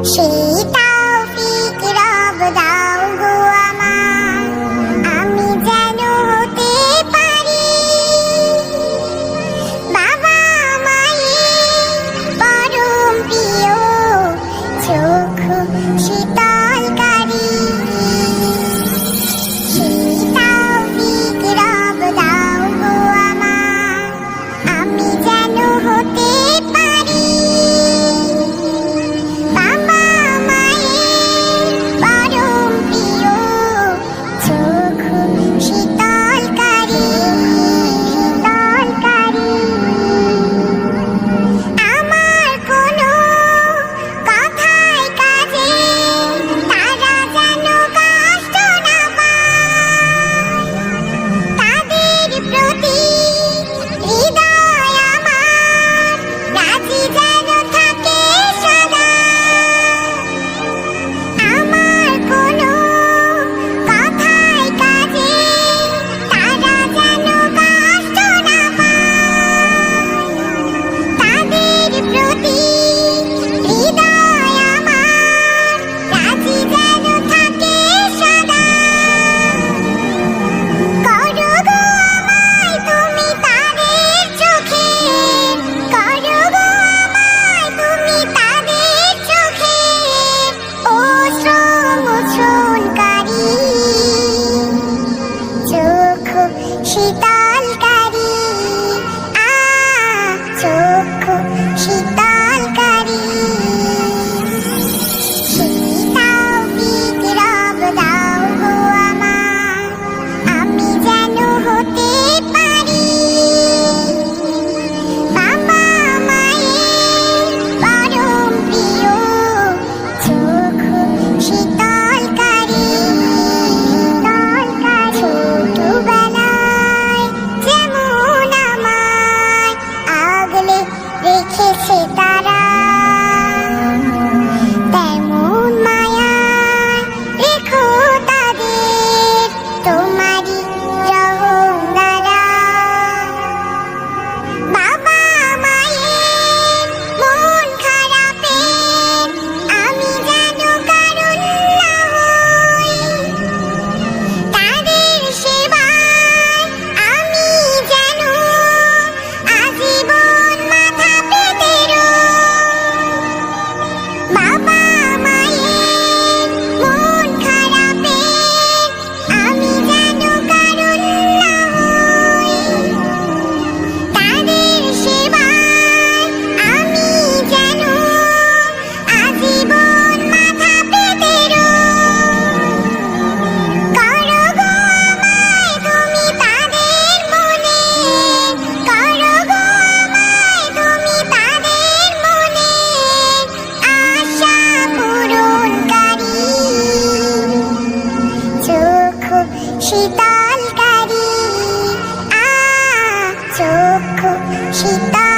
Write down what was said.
সেই তৌফিক রব দাও গো আমার, আমি যেন হতে পারি বাবা মায়ের পরম প্রিয়, চক্ষু শীতলকারী। সেই তৌফিক রব দাও গো আমার, আমি যেন হতে পারি বাবা মায়ের পরম প্রিয়, চক্ষু শীতলকারী। আমার কোনো কথায় কাজে তারা যেন কষ্ট না পায়, তাদের প্রতি হৃদয় আমার রাজি যেন থাকে সদা। আমার কোনো কথায় কাজে তারা যেন কষ্ট না পায়, তাদের প্রতি হৃদয় আমার রাজি যেন থাকে সদা। করো গো আমায় তুমি তাদের চোখে, করো গো আমায় তুমি তাদের চোখে ওশ্রমোছনকারী, চক্ষু শীতলকারী। চক্ষু শীতলকারী। সেই তৌফিক রব দাও গো আমার, আমি যেন হতে পারি বাবা মায়ের পরম প্রিয়, চক্ষু শীতলকারী। ছোটবেলায় যেমন আমায় আগলে রেখেছে তারা, তেমন মায়ায় রেখো তাদের তোমারই রহম দ্বারা। বাবা মায়ের মন খারাপে আমি যেন কারণ না হই, তাদের সেবায় আমি যেন আজীবন মাথা পেতে রই। বাবা মায়ের মন খারাপে আমি যেন কারণ না হই, তাদের সেবায় আমি যেন আজীবন মাথা পেতে রই। করো গো আমায় তুমি তাদের মনে, করো গো আমায় তুমি তাদের মনে আশা পূরণকারী, চক্ষু শীতলকারী। চক্ষু শীতল